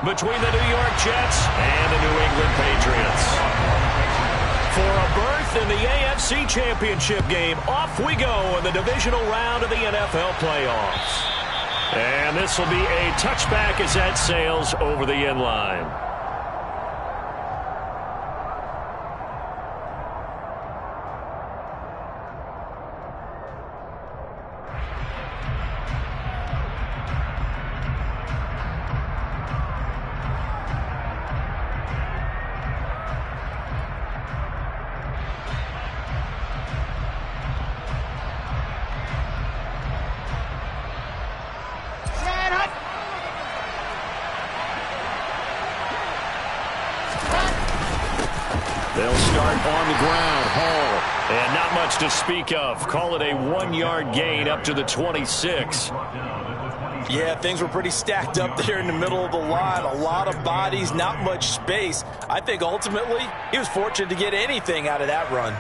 between the New York Jets and the New England Patriots. For a berth in the AFC Championship game, off we go in the divisional round of the NFL playoffs. And this will be a touchback as that sails over the end line. They'll start on the ground. Hall. And not much to speak of. Call it a 1-yard gain up to the 26. Yeah, things were pretty stacked up there in the middle of the line. A lot of bodies, not much space. I think ultimately he was fortunate to get anything out of that run.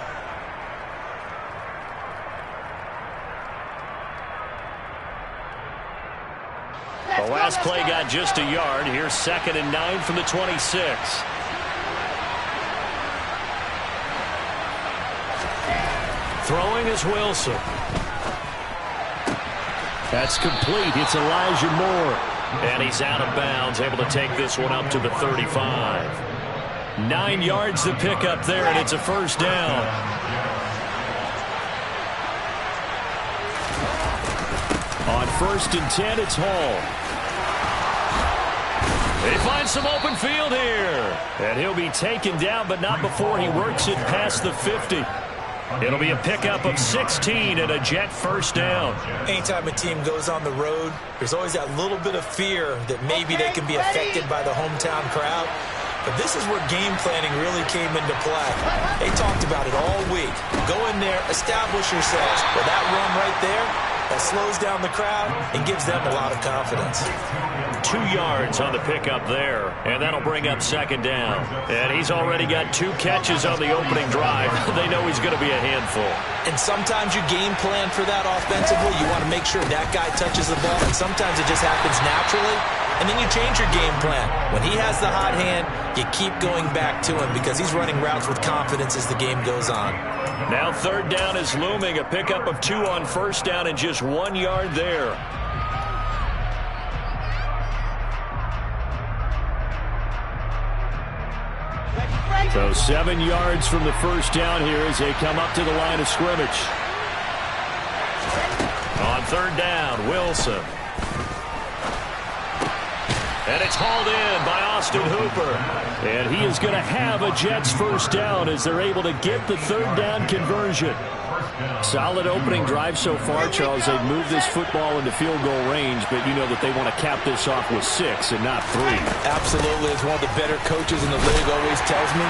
The last play got just a yard. Here's 2nd and 9 from the 26. Throwing is Wilson. That's complete. It's Elijah Moore. And he's out of bounds, able to take this one up to the 35. 9 yards to pick up there, and it's a first down. On 1st and 10, it's Hall. They find some open field here. And he'll be taken down, but not before he works it past the 50. It'll be a pickup of 16 and a Jet first down. Anytime a team goes on the road, there's always that little bit of fear that maybe they can be affected by the hometown crowd. But this is where game planning really came into play. They talked about it all week. Go in there, establish yourselves. Well, that run right there, that slows down the crowd and gives them a lot of confidence. 2 yards on the pickup there, and that'll bring up 2nd down. And he's already got 2 catches on the opening drive. They know he's going to be a handful. And sometimes you game plan for that offensively. You want to make sure that guy touches the ball, and sometimes it just happens naturally. And then you change your game plan. When he has the hot hand, you keep going back to him because he's running routes with confidence as the game goes on. Now 3rd down is looming. A pickup of 2 on 1st down and just 1 yard there. So 7 yards from the first down here as they come up to the line of scrimmage. On 3rd down, Wilson. And it's hauled in by Austin Hooper. And he is going to have a Jets first down as they're able to get the 3rd down conversion. Solid opening drive so far, Charles. They've moved this football into field goal range, but you know that they want to cap this off with 6 and not 3. Absolutely. As one of the better coaches in the league always tells me,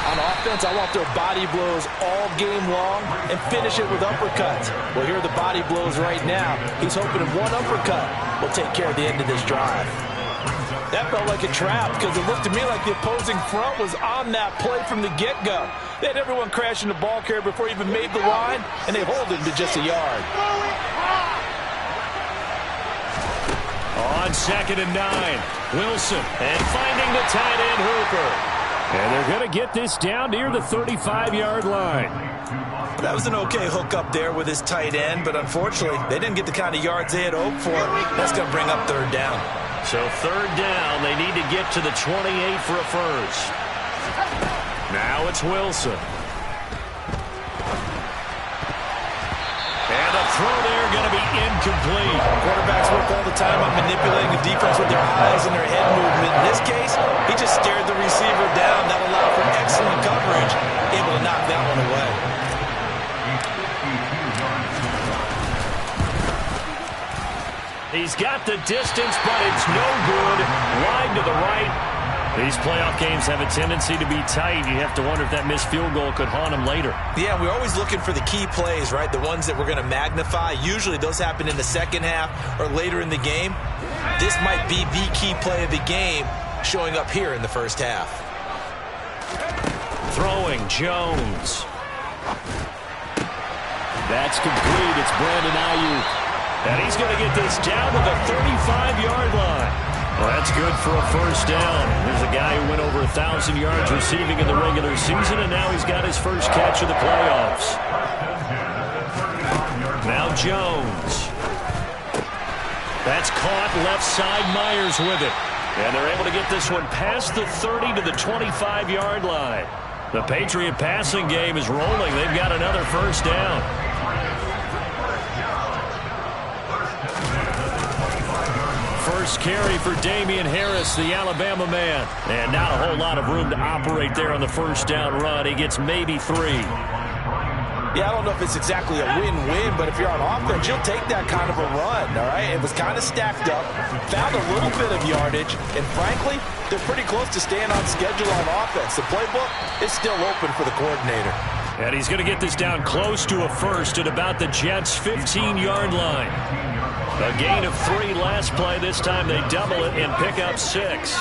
on offense, I want their body blows all game long and finish it with uppercuts. Well, here are the body blows right now. He's hoping that one uppercut will take care of the end of this drive. That felt like a trap because it looked to me like the opposing front was on that play from the get-go. They had everyone crashing the ball carrier before he even made the line, and they hold him to just a yard. On 2nd and 9, Wilson, and finding the tight end Hooper. And they're going to get this down near the 35-yard line. That was an okay hook up there with his tight end, but unfortunately, they didn't get the kind of yards they had hoped for. That's going to bring up 3rd down. So 3rd down, they need to get to the 28 for a first. Now it's Wilson. And the throw there going to be incomplete. Quarterbacks work all the time on manipulating the defense with their eyes and their head movement. In this case, he just stared the receiver down. That allowed for excellent coverage, able to knock that one away. He's got the distance, but it's no good. Wide to the right. These playoff games have a tendency to be tight. You have to wonder if that missed field goal could haunt him later. Yeah, we're always looking for the key plays, right? The ones that we're going to magnify. Usually those happen in the second half or later in the game. This might be the key play of the game showing up here in the first half. Throwing, Jones. That's complete. It's Brandon Ayuk. And he's going to get this down to the 35-yard line. Well, that's good for a first down. There's a guy who went over 1,000 yards receiving in the regular season, and now he's got his first catch of the playoffs. Now Jones. That's caught left side. Myers with it. And they're able to get this one past the 30 to the 25-yard line. The Patriot passing game is rolling. They've got another first down. First carry for Damian Harris, the Alabama man. And not a whole lot of room to operate there on the first down run. He gets maybe 3. Yeah, I don't know if it's exactly a win-win, but if you're on offense, you'll take that kind of a run, all right? It was kind of stacked up, found a little bit of yardage, and frankly, they're pretty close to staying on schedule on offense. The playbook is still open for the coordinator. And he's going to get this down close to a first at about the Jets' 15-yard line. A gain of 3 last play. This time they double it and pick up 6.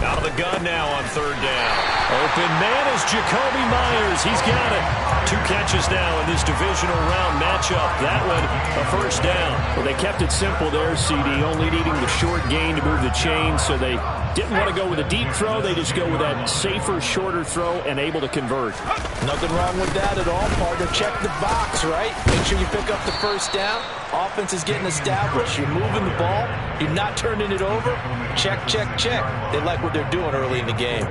Out of the gun now on third down. Open man is Jacoby Myers. He's got it. 2 catches now in this divisional round matchup. That one, a first down. Well, they kept it simple there, CD, only needing the short gain to move the chain, so they didn't want to go with a deep throw. They just go with that safer, shorter throw and able to convert. Nothing wrong with that at all, partner. Check the box, right? Make sure you pick up the first down. Offense is getting established. You're moving the ball. You're not turning it over. Check, check, check. They like what they're doing early in the game.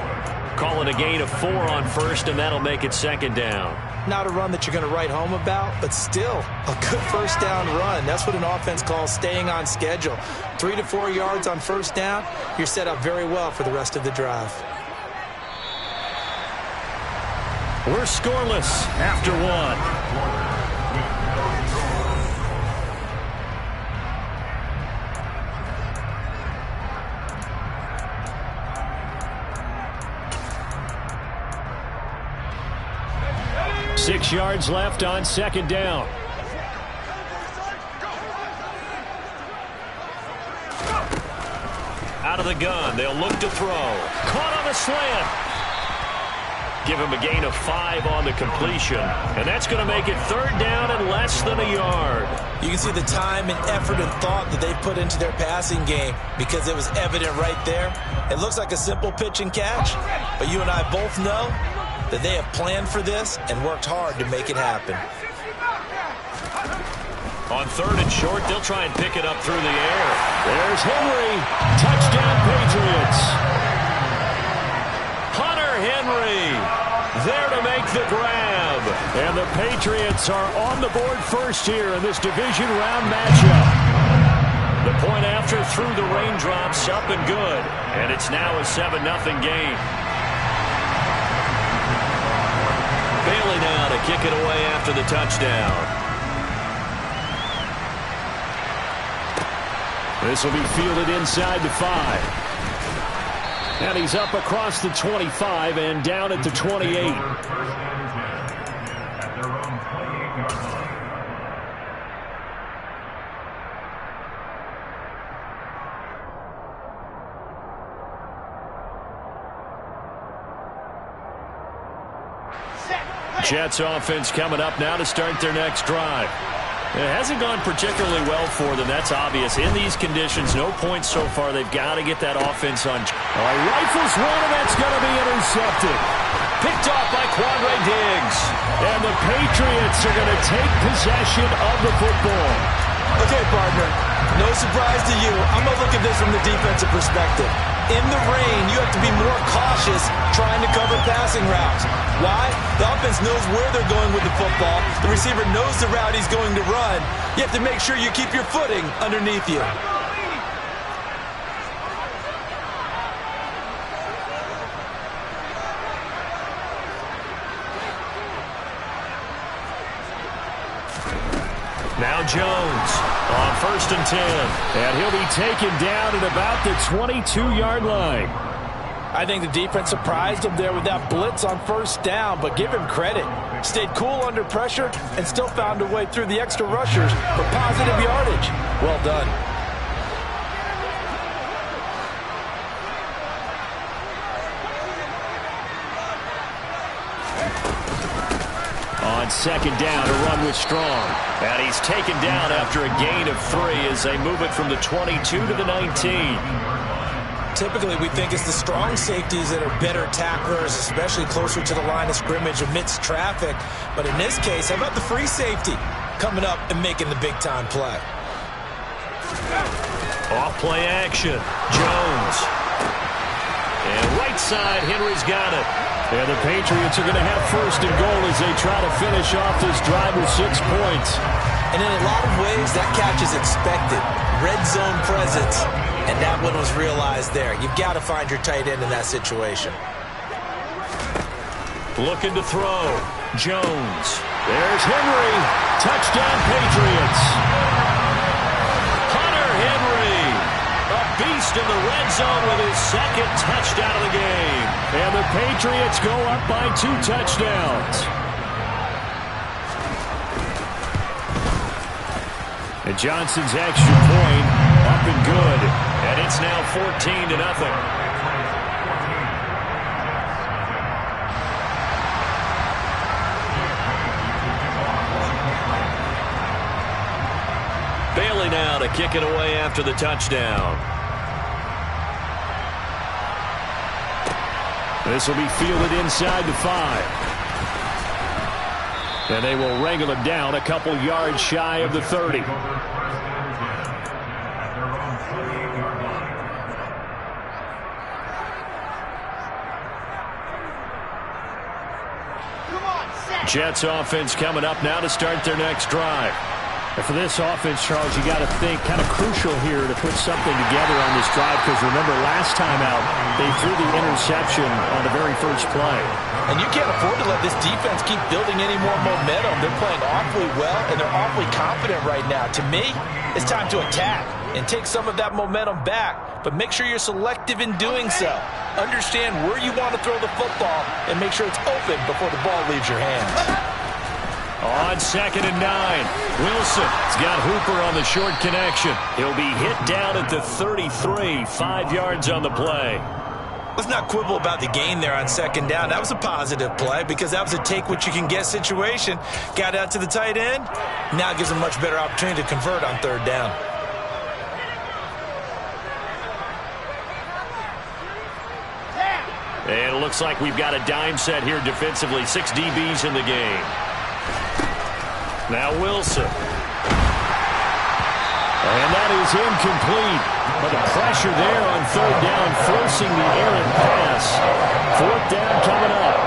Calling a gain of 4 on first, and that'll make it second down. Not a run that you're going to write home about, but still a good first down run. That's what an offense calls staying on schedule. 3 to 4 yards on first down, you're set up very well for the rest of the drive. We're scoreless after 1. 6 yards left on second down. Out of the gun. They'll look to throw. Caught on the slant. Give him a gain of 5 on the completion. And that's going to make it third down and less than a yard. You can see the time and effort and thought that they put into their passing game because it was evident right there. It looks like a simple pitch and catch, but you and I both know that they have planned for this and worked hard to make it happen. On third and short, they'll try and pick it up through the air. There's Henry. Touchdown, Patriots. Hunter Henry there to make the grab. And the Patriots are on the board first here in this division round matchup. The point after through the raindrops, up and good. And it's now a 7-0 game. Bailey now to kick it away after the touchdown. This will be fielded inside the 5. And he's up across the 25 and down at the 28. Jets offense coming up now to start their next drive. It hasn't gone particularly well for them. That's obvious. In these conditions, no points so far. They've got to get that offense on. Rifles one, and that's going to be intercepted. Picked off by Quandre Diggs. And the Patriots are going to take possession of the football. Okay, partner. No surprise to you. I'm going to look at this from the defensive perspective. In the rain, you have to be more cautious trying to cover passing routes. Why? The offense knows where they're going with the football. The receiver knows the route he's going to run. You have to make sure you keep your footing underneath you. Now Jones on 1st and 10. And he'll be taken down at about the 22-yard line. I think the defense surprised him there with that blitz on first down, but give him credit. Stayed cool under pressure and still found a way through the extra rushers for positive yardage. Well done. On second down to run with Strong. And he's taken down after a gain of 3 as they move it from the 22 to the 19. Typically, we think it's the strong safeties that are better tacklers, especially closer to the line of scrimmage amidst traffic. But in this case, how about the free safety coming up and making the big-time play? Off play action. Jones. And right side, Henry's got it. And the Patriots are going to have first and goal as they try to finish off this drive with 6 points. And in a lot of ways, that catch is expected. Red zone presence. And that one was realized there. You've got to find your tight end in that situation. Looking to throw. Jones. There's Henry. Touchdown, Patriots. Hunter Henry. A beast in the red zone with his second touchdown of the game. And the Patriots go up by 2 touchdowns. And Johnson's extra point up and good. And it's now 14-0. Bailey now to kick it away after the touchdown. This will be fielded inside the 5. And they will wrangle him down a couple yards shy of the 30. Jets offense coming up now to start their next drive. And for this offense, Charles, you got to think kind of crucial here to put something together on this drive, because remember last time out they threw the interception on the very first play. And you can't afford to let this defense keep building any more momentum. They're playing awfully well, and they're awfully confident right now. To me, it's time to attack and take some of that momentum back. But make sure you're selective in doing so. Understand where you want to throw the football and make sure it's open before the ball leaves your hands. On 2nd and 9, Wilson's got Hooper on the short connection. He'll be hit down at the 33, 5 yards on the play. Let's not quibble about the gain there on 2nd down. That was a positive play because that was a take-what-you-can-get situation. Got out to the tight end. Now it gives them a much better opportunity to convert on 3rd down. And it looks like we've got a dime set here defensively. 6 DBs in the game. Now Wilson. And that is incomplete. But the pressure there on 3rd down, forcing the errant pass. 4th down coming up.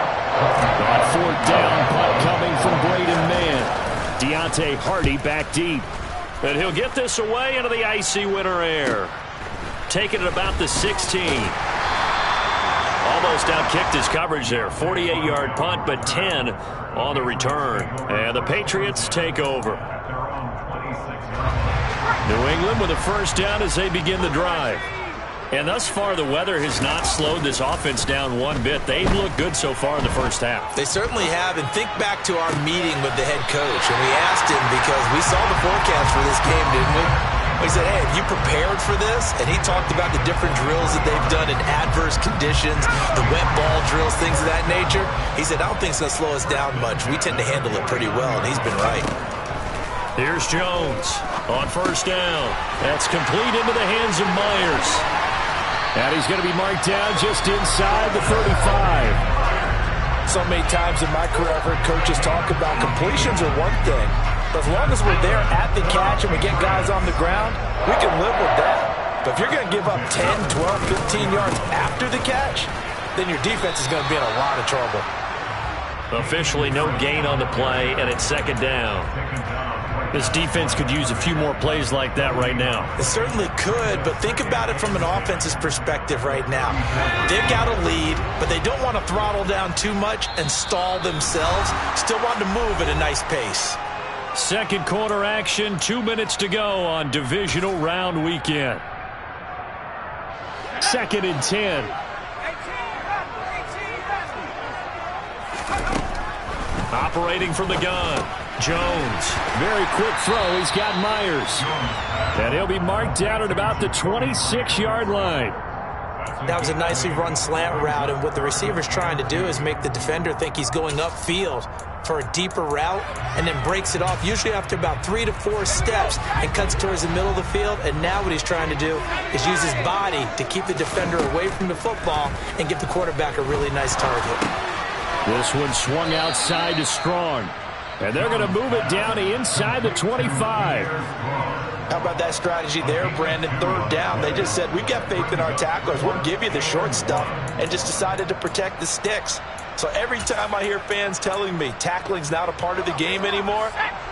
On 4th down, punt coming from Braden Mann. Deontay Hardy back deep. And he'll get this away into the icy winter air. Taking it about the 16. Almost outkicked his coverage there. 48-yard punt, but 10 on the return. And the Patriots take over. New England with a first down as they begin the drive. And thus far, the weather has not slowed this offense down one bit. They've looked good so far in the first half. They certainly have. And think back to our meeting with the head coach. And we asked him, because we saw the forecast for this game, didn't we? We said, hey, have you prepared for this? And he talked about the different drills that they've done in adverse conditions, the wet ball drills, things of that nature. He said, I don't think it's going to slow us down much. We tend to handle it pretty well, and he's been right. Here's Jones on first down. That's complete into the hands of Myers. And he's going to be marked down just inside the 35. So many times in my career, I've heard coaches talk about completions are one thing. But as long as we're there at the catch and we get guys on the ground, we can live with that. But if you're going to give up 10, 12, 15 yards after the catch, then your defense is going to be in a lot of trouble. Officially no gain on the play, and it's 2nd down. This defense could use a few more plays like that right now. It certainly could, but think about it from an offense's perspective right now. They've got a lead, but they don't want to throttle down too much and stall themselves. Still want to move at a nice pace. Second quarter action, 2 minutes to go on divisional round weekend. 2nd and 10. Operating from the gun. Jones, very quick throw. He's got Myers. And he'll be marked down at about the 26-yard line. That was a nicely run slant route, and what the receiver's trying to do is make the defender think he's going upfield for a deeper route and then breaks it off, usually after about 3 to 4 steps, and cuts towards the middle of the field. And now what he's trying to do is use his body to keep the defender away from the football and give the quarterback a really nice target. This one swung outside to Strong, and they're going to move it down to inside the 25. How about that strategy there, Brandon? Third down. They just said, we've got faith in our tacklers. We'll give you the short stuff, and just decided to protect the sticks. So every time I hear fans telling me tackling's not a part of the game anymore,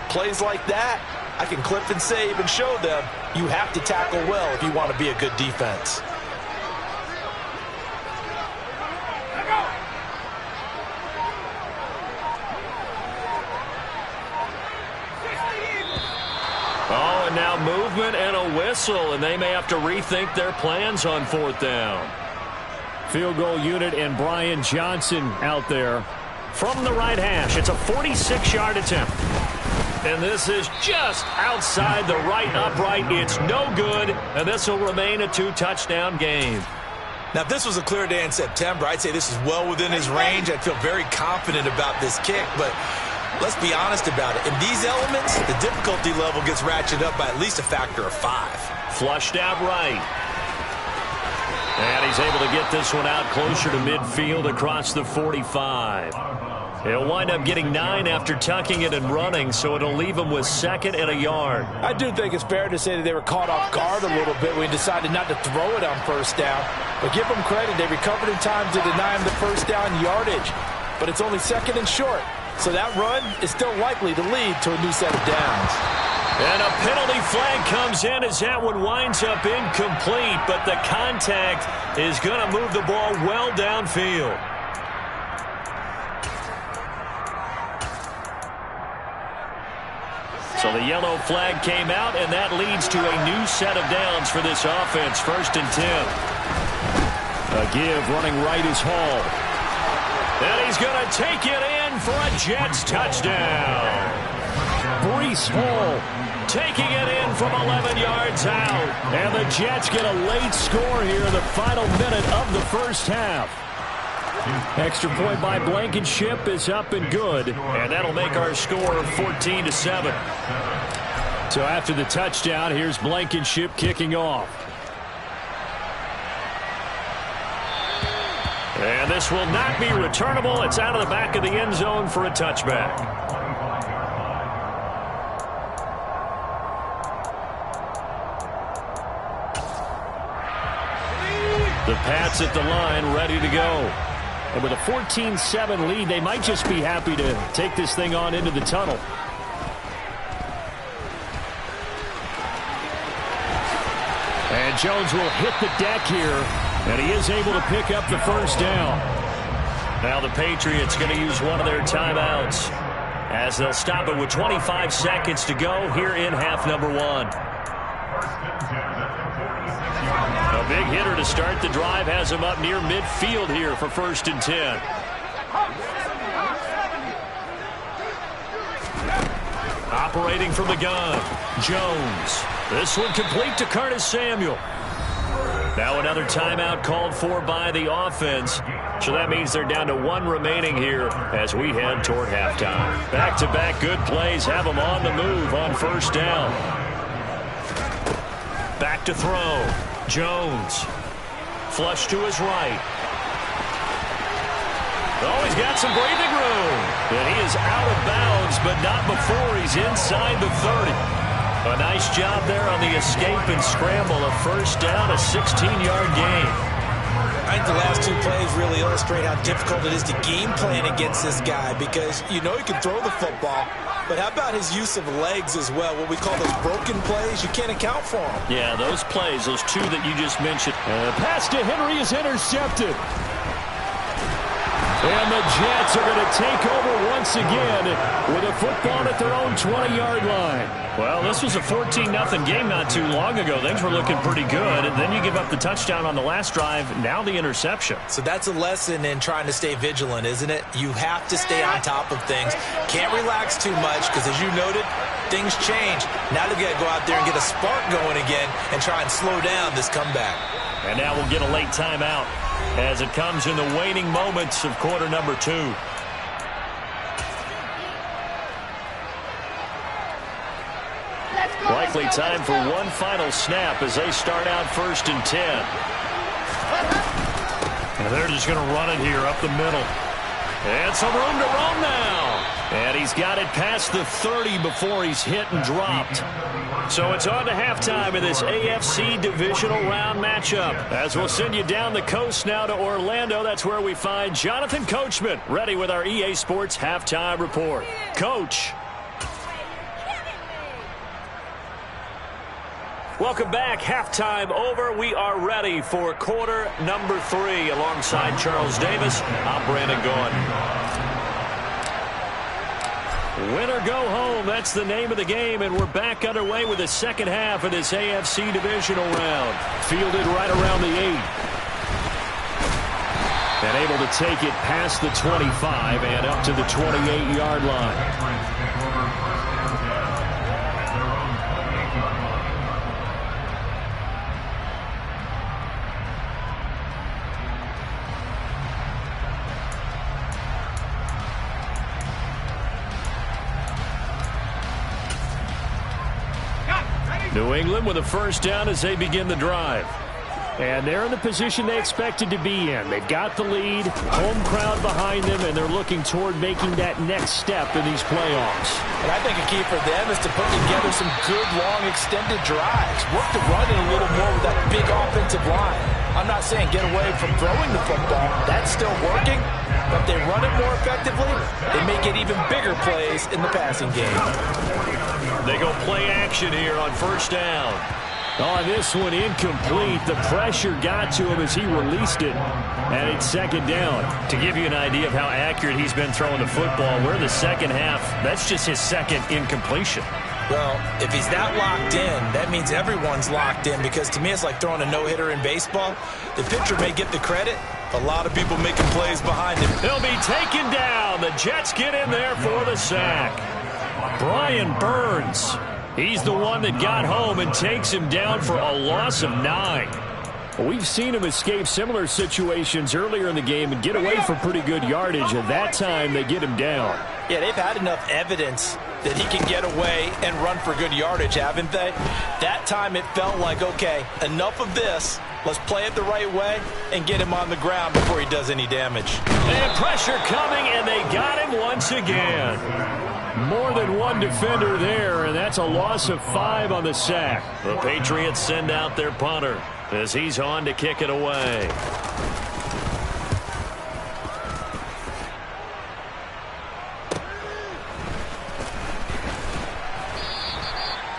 plays like that, I can clip and save and show them you have to tackle well if you want to be a good defense. Oh, and now movement and a whistle, and they may have to rethink their plans on 4th down. Field goal unit and Brian Johnson out there from the right hash. It's a 46-yard attempt. And this is just outside the right upright. It's no good, and this will remain a 2-touchdown game. Now, if this was a clear day in September, I'd say this is well within his range. I'd feel very confident about this kick, but let's be honest about it. In these elements, the difficulty level gets ratcheted up by at least a factor of 5. Flushed out right. And he's able to get this one out closer to midfield across the 45. He'll wind up getting 9 after tucking it and running, so it'll leave him with 2nd and a yard. I do think it's fair to say that they were caught off guard a little bit when we decided not to throw it on 1st down. But give them credit. They recovered in time to deny him the 1st down yardage. But it's only 2nd and short. So that run is still likely to lead to a new set of downs. And a penalty flag comes in as that one winds up incomplete, but the contact is going to move the ball well downfield. So the yellow flag came out, and that leads to a new set of downs for this offense. 1st and 10. A give running right is Hall. And he's going to take it in for a Jets touchdown. Breece Hall taking it in from 11 yards out. And the Jets get a late score here in the final minute of the 1st half. Extra point by Blankenship is up and good. And that'll make our score 14-7. So after the touchdown, here's Blankenship kicking off. And this will not be returnable. It's out of the back of the end zone for a touchback. The Pats at the line, ready to go. And with a 14-7 lead, they might just be happy to take this thing on into the tunnel. And Jones will hit the deck here, and he is able to pick up the 1st down. Now the Patriots going to use one of their timeouts as they'll stop it with 25 seconds to go here in half number 1. A big hitter to start the drive has him up near midfield here for 1st and 10. Operating from the gun, Jones. This one complete to Curtis Samuel. Now another timeout called for by the offense. So that means they're down to 1 remaining here as we head toward halftime. Back-to-back good plays have them on the move on 1st down. Back to throw. Jones. Flush to his right. Oh, he's got some breathing room. And he is out of bounds, but not before he's inside the 30. A nice job there on the escape and scramble. A 1st down, a 16-yard gain. I think the last 2 plays really illustrate how difficult it is to game plan against this guy, because you know he can throw the football, but how about his use of legs as well? What we call those broken plays, you can't account for them. Yeah, those plays, those 2 that you just mentioned. Pass to Henry is intercepted. And the Jets are going to take over once again with a football at their own 20-yard line. Well, this was a 14-0 game not too long ago. Things were looking pretty good. And then you give up the touchdown on the last drive. Now the interception. So that's a lesson in trying to stay vigilant, isn't it? You have to stay on top of things. Can't relax too much because, as you noted, things change. Now they've got to go out there and get a spark going again and try and slow down this comeback. And now we'll get a late timeout as it comes in the waning moments of quarter number 2. Likely time for one final snap as they start out 1st and 10. And they're just going to run it here up the middle. And some room to roam now. And he's got it past the 30 before he's hit and dropped. So it's on to halftime in this AFC divisional round matchup. As we'll send you down the coast now to Orlando, that's where we find Jonathan Coachman ready with our EA Sports halftime report. Coach. Welcome back. Halftime over. We are ready for quarter number 3. Alongside Charles Davis, I'm Brandon Gaudin. Win or go home, that's the name of the game, and we're back underway with the second half of this AFC divisional round. Fielded right around the 8. And able to take it past the 25 and up to the 28-yard line. New England with a first down as they begin the drive. And they're in the position they expected to be in. They've got the lead, home crowd behind them, and they're looking toward making that next step in these playoffs. And I think a key for them is to put together some good, long, extended drives. Work the run in a little more with that big offensive line. I'm not saying get away from throwing the football. That's still working. But if they run it more effectively, they may get even bigger plays in the passing game. They go play action here on first down. Oh, this one incomplete. The pressure got to him as he released it. And it's second down. To give you an idea of how accurate he's been throwing the football, we're in the second half. That's just his second incompletion. Well, if he's that locked in, that means everyone's locked in, because to me it's like throwing a no-hitter in baseball. The pitcher may get the credit. A lot of people making plays behind him. He'll be taken down. The Jets get in there for the sack. Brian Burns. He's the one that got home and takes him down for a loss of 9. We've seen him escape similar situations earlier in the game and get away for pretty good yardage. At that time, they get him down. Yeah, they've had enough evidence that he can get away and run for good yardage, haven't they? That time it felt like, okay, enough of this. Let's play it the right way and get him on the ground before he does any damage. And pressure coming, and they got him once again. More than one defender there, and that's a loss of 5 on the sack. The Patriots send out their punter as he's on to kick it away.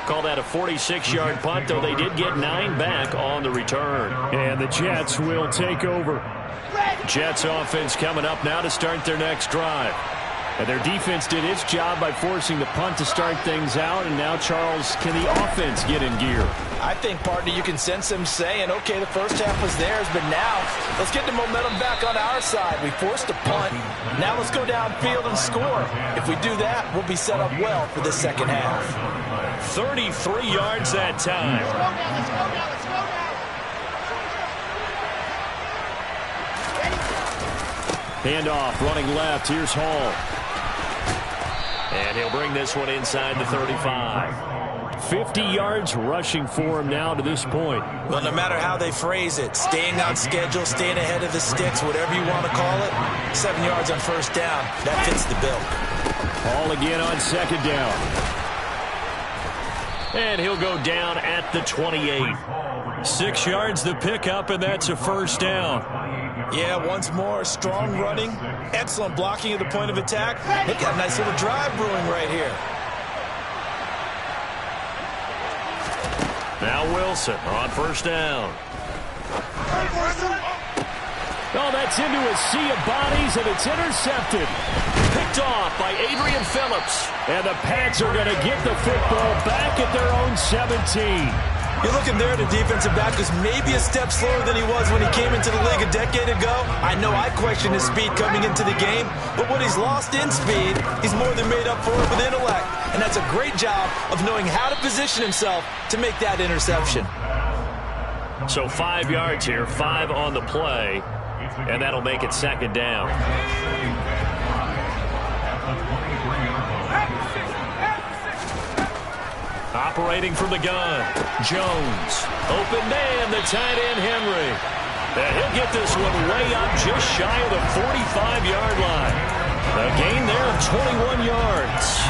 Call that a 46-yard punt, though they did get 9 back on the return. And the Jets will take over. Jets offense coming up now to start their next drive. And their defense did its job by forcing the punt to start things out. And now, Charles, can the offense get in gear? I think, partner, you can sense them saying, okay, the first half was theirs, but now let's get the momentum back on our side. We forced a punt. Now let's go downfield and score. If we do that, we'll be set up well for the second half. 33 yards that time. Let's go now, let's go now, let's go now. Handoff, running left. Here's Hall. And he'll bring this one inside the 35. 50 yards rushing for him now to this point. Well, no matter how they phrase it, staying on schedule, staying ahead of the sticks, whatever you want to call it, 7 yards on first down, that fits the bill. Hall again on second down. And he'll go down at the 28. 6 yards the pickup, and that's a first down. Yeah, once more, strong running, excellent blocking at the point of attack. Look at a nice little drive brewing right here. Now Wilson on first down. Oh, that's into a sea of bodies, and it's intercepted. Picked off by Adrian Phillips. And the Pats are going to get the football back at their own 17. You're looking there at the defensive back who's maybe a step slower than he was when he came into the league a decade ago. I know I questioned his speed coming into the game, but what he's lost in speed, he's more than made up for it with intellect. And that's a great job of knowing how to position himself to make that interception. So 5 yards here, 5 on the play, and that'll make it second down. Operating from the gun, Jones. Open man, the tight end, Henry. And he'll get this one way up just shy of the 45-yard line. A gain there of 21 yards.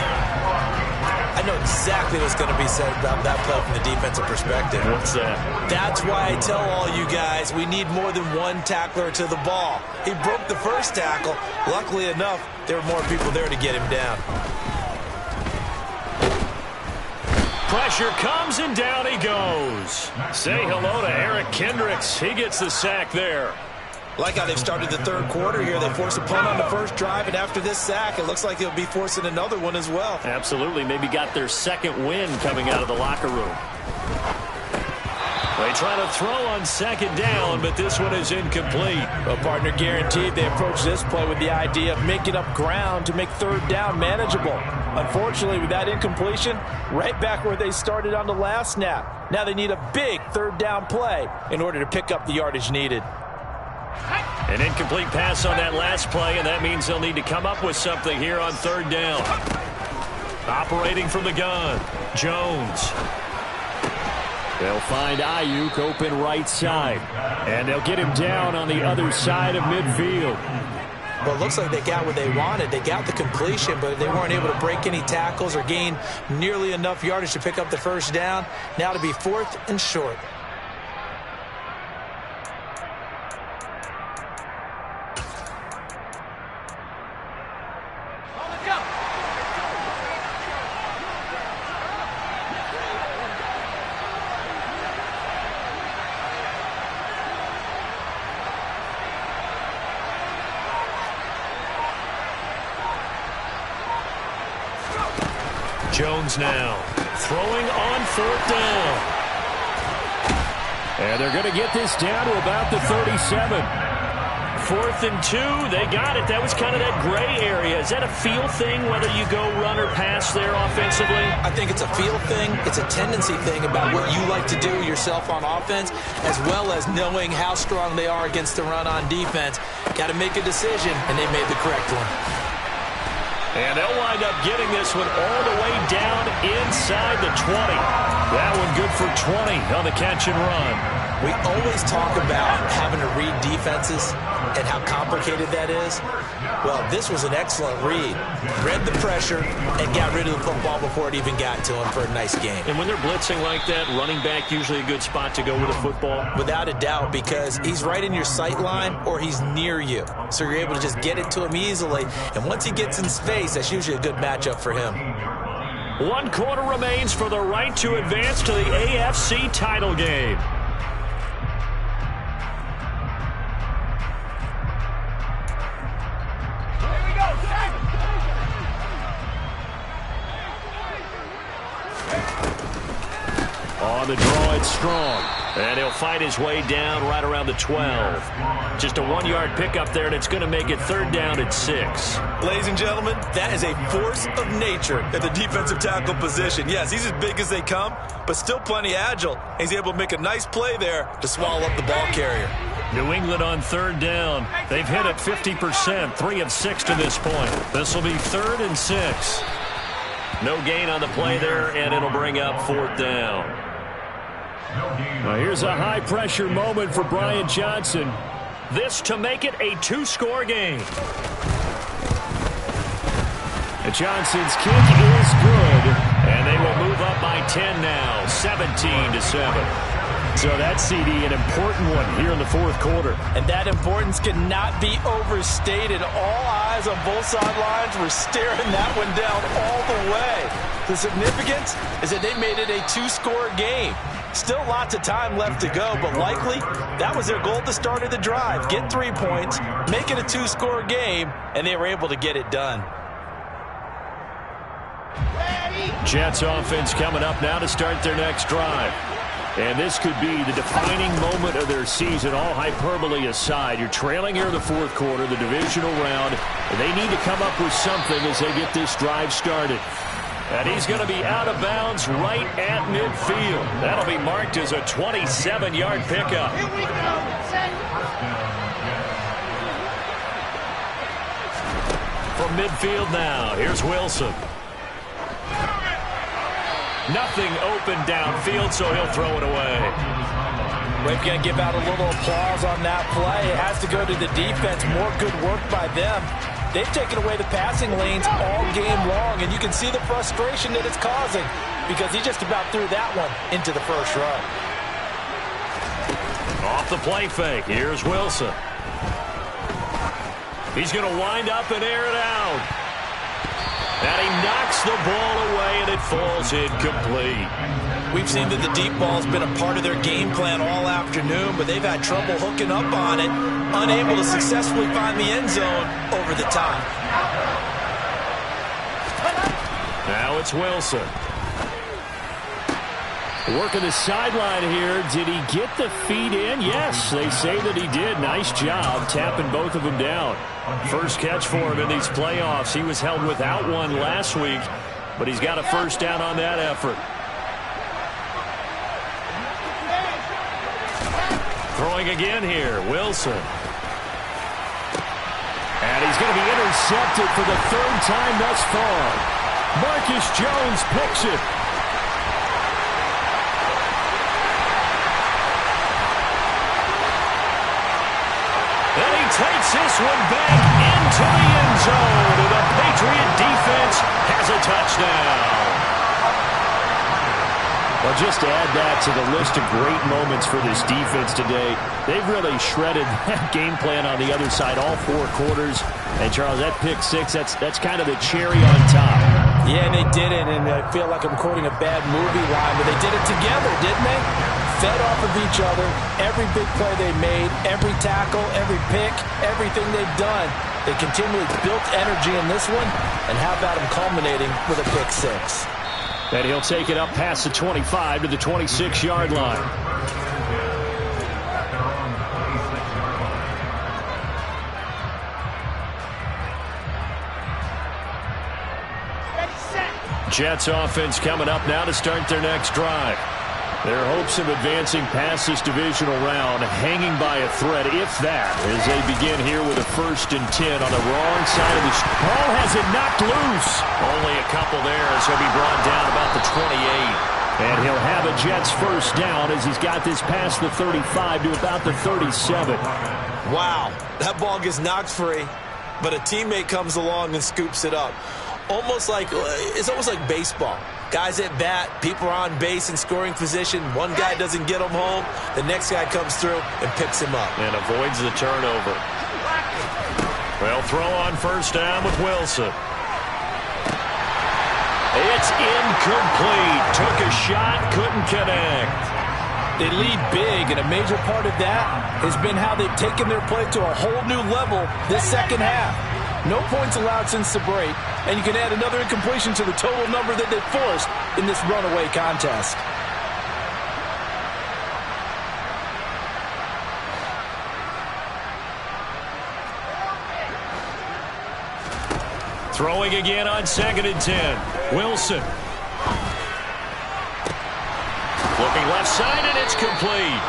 I know exactly what's going to be said about that play from the defensive perspective. What's that? That's why I tell all you guys we need more than one tackler to the ball. He broke the first tackle. Luckily enough, there were more people there to get him down. Pressure comes, and down he goes. Say hello to Eric Kendricks. He gets the sack there. Like how they've started the third quarter here. They forced a punt on the first drive, and after this sack, it looks like they'll be forcing another one as well. Absolutely. Maybe got their second win coming out of the locker room. They try to throw on second down, but this one is incomplete. Well, partner, guaranteed they approach this play with the idea of making up ground to make third down manageable. Unfortunately, with that incompletion, right back where they started on the last snap. Now they need a big third down play in order to pick up the yardage needed. An incomplete pass on that last play, and that means they'll need to come up with something here on third down. Operating from the gun, Jones. They'll find Ayuk open right side, and they'll get him down on the other side of midfield. Well, it looks like they got what they wanted. They got the completion, but they weren't able to break any tackles or gain nearly enough yardage to pick up the first down. Now to be 4th and short. Jones now throwing on 4th down. And they're going to get this down to about the 37. 4th and 2. They got it. That was kind of that gray area. Is that a feel thing, whether you go run or pass there offensively? I think it's a feel thing. It's a tendency thing about what you like to do yourself on offense, as well as knowing how strong they are against the run on defense. Got to make a decision, and they made the correct one. And they'll wind up getting this one all the way down inside the 20. That one good for 20 on the catch and run. We always talk about having to read defenses and how complicated that is. Well, this was an excellent read. Read the pressure and got rid of the football before it even got to him for a nice game. And when they're blitzing like that, running back usually a good spot to go with a football? Without a doubt, because he's right in your sight line or he's near you. So you're able to just get it to him easily. And once he gets in space, that's usually a good matchup for him. 1 quarter remains for the right to advance to the AFC title game. On the draw, it's Strong. And he'll fight his way down right around the 12. Just a 1-yard pickup there, and it's going to make it 3rd down at 6. Ladies and gentlemen, that is a force of nature at the defensive tackle position. Yes, he's as big as they come, but still plenty agile. He's able to make a nice play there to swallow up the ball carrier. New England on 3rd down. They've hit it 50%, 3 of 6 to this point. This will be 3rd and 6. No gain on the play there, and it'll bring up 4th down. Now here's a high-pressure moment for Brian Johnson. This to make it a 2-score game. And Johnson's kick is good, and they will move up by 10 now, 17-7. So that, CD, an important one here in the 4th quarter. And that importance cannot be overstated. All eyes on both sidelines were staring that one down all the way. The significance is that they made it a 2-score game. Still lots of time left to go, but likely that was their goal at the start of the drive. Get 3 points, make it a 2-score game, and they were able to get it done. Jets offense coming up now to start their next drive. And this could be the defining moment of their season, all hyperbole aside. You're trailing here in the 4th quarter, the divisional round, and they need to come up with something as they get this drive started. And he's going to be out of bounds right at midfield. That'll be marked as a 27-yard pickup. Here we go. Set. From midfield now, here's Wilson. Nothing open downfield, so he'll throw it away. We're going to give out a little applause on that play. It has to go to the defense. More good work by them. They've taken away the passing lanes all game long, and you can see the frustration that it's causing because he just about threw that one into the first row. Off the play fake, here's Wilson. He's going to wind up and air it out. And he knocks the ball away, and it falls incomplete. We've seen that the deep ball has been a part of their game plan all afternoon, but they've had trouble hooking up on it, unable to successfully find the end zone over the top. Now it's Wilson. Working the sideline here. Did he get the feet in? Yes, they say that he did. Nice job tapping both of them down. First catch for him in these playoffs. He was held without one last week, but he's got a first down on that effort. Throwing again here, Wilson. And he's going to be intercepted for the third time thus far. Marcus Jones picks it. And he takes this one back into the end zone. And the Patriot defense has a touchdown. Well, just to add that to the list of great moments for this defense today, they've really shredded that game plan on the other side all four quarters. And, Charles, that pick six, that's kind of the cherry on top. Yeah, they did it, and I feel like I'm quoting a bad movie line, but they did it together, didn't they? Fed off of each other, every big play they made, every tackle, every pick, everything they've done. They continually built energy in this one, and how about them culminating with a pick six? And he'll take it up past the 25 to the 26-yard line. Jets offense coming up now to start their next drive. Their hopes of advancing past this divisional round hanging by a thread, if that, as they begin here with a 1st and 10 on the wrong side of the ball. Has it knocked loose. Only a couple there as he'll be brought down about the 28. And he'll have a Jets first down as he's got this past the 35 to about the 37. Wow, that ball gets knocked free, but a teammate comes along and scoops it up. It's almost like baseball. Guys at bat, people are on base in scoring position. One guy doesn't get him home. The next guy comes through and picks him up. And avoids the turnover. Well, throw on first down with Wilson. It's incomplete. Took a shot, couldn't connect. They lead big, and a major part of that has been how they've taken their play to a whole new level this second half. No points allowed since the break, and you can add another incompletion to the total number that they forced in this runaway contest. Throwing again on 2nd and 10. Wilson. Looking left side, and it's complete.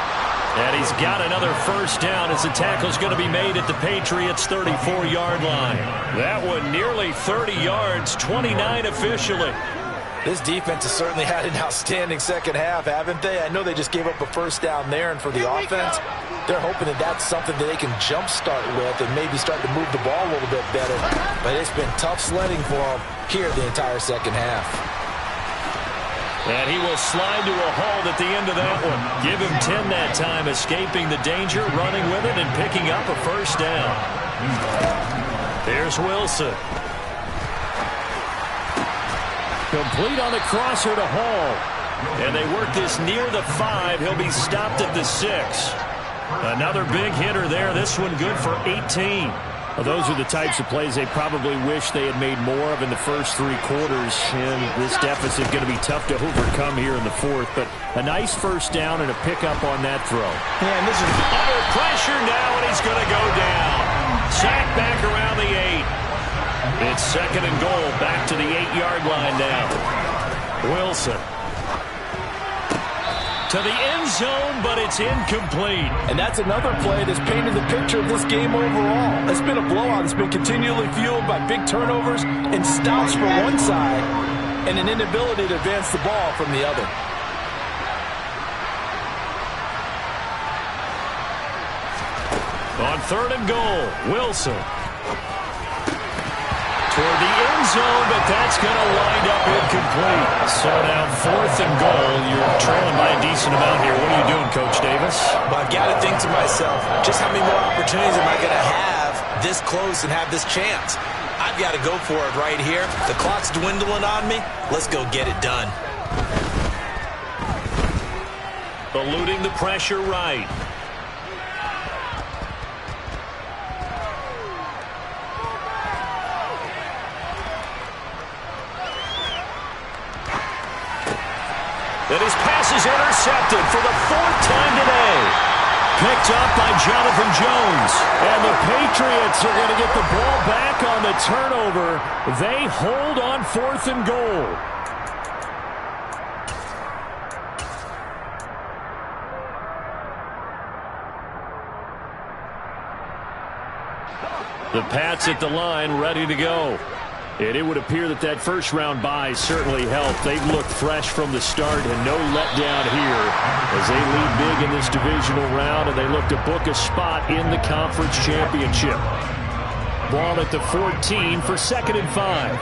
And he's got another first down as the tackle's going to be made at the Patriots' 34-yard line. That one nearly 30 yards, 29 officially. This defense has certainly had an outstanding second half, haven't they? I know they just gave up a first down there, and for the offense, they're hoping that that's something that they can jumpstart with and maybe start to move the ball a little bit better. But it's been tough sledding for them here the entire second half. And he will slide to a halt at the end of that one. Give him 10 that time, escaping the danger, running with it, and picking up a first down. There's Wilson. Complete on the crosser to Hall. And they work this near the 5. He'll be stopped at the 6. Another big hitter there. This one good for 18. Well, those are the types of plays they probably wish they had made more of in the first 3 quarters. And this deficit is going to be tough to overcome here in the 4th. But a nice first down and a pickup on that throw. And this is under pressure now, and he's going to go down. Sacked back around the 8. It's second and goal. Back to the 8-yard line now. Wilson. To the end zone, but it's incomplete. And that's another play that's painted the picture of this game overall. It's been a blowout. It's been continually fueled by big turnovers and stops from one side and an inability to advance the ball from the other. On third and goal, Wilson. Toward the end zone, but that's going to wind up incomplete. So now fourth and goal. You're trailing by a decent amount here. What are you doing, Coach Davis? Well, I've got to think to myself, just how many more opportunities am I going to have this close and have this chance? I've got to go for it right here. The clock's dwindling on me. Let's go get it done. Eluding the pressure right. And his pass is intercepted for the 4th time today. Picked up by Jonathan Jones. And the Patriots are going to get the ball back on the turnover. They hold on 4th and goal. The Pats at the line, ready to go. And it would appear that that first-round bye certainly helped. They've looked fresh from the start and no letdown here as they lead big in this divisional round, and they look to book a spot in the conference championship. Ball at the 14 for 2nd and 5.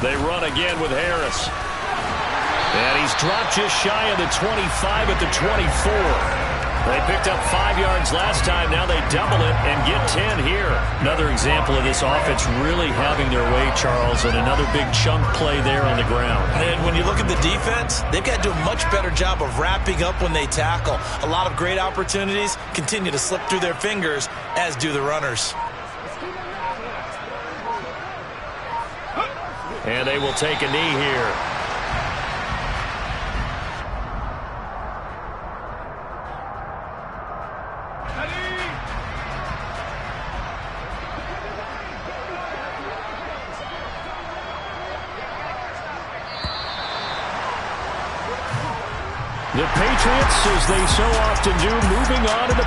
They run again with Harris. And he's dropped just shy of the 25 at the 24. They picked up 5 yards last time. Now they double it and get 10 here. Another example of this offense really having their way, Charles, and another big chunk play there on the ground. And when you look at the defense, they've got to do a much better job of wrapping up when they tackle. A lot of great opportunities continue to slip through their fingers, as do the runners. And they will take a knee here. The Patriots, as they so often do, moving on to the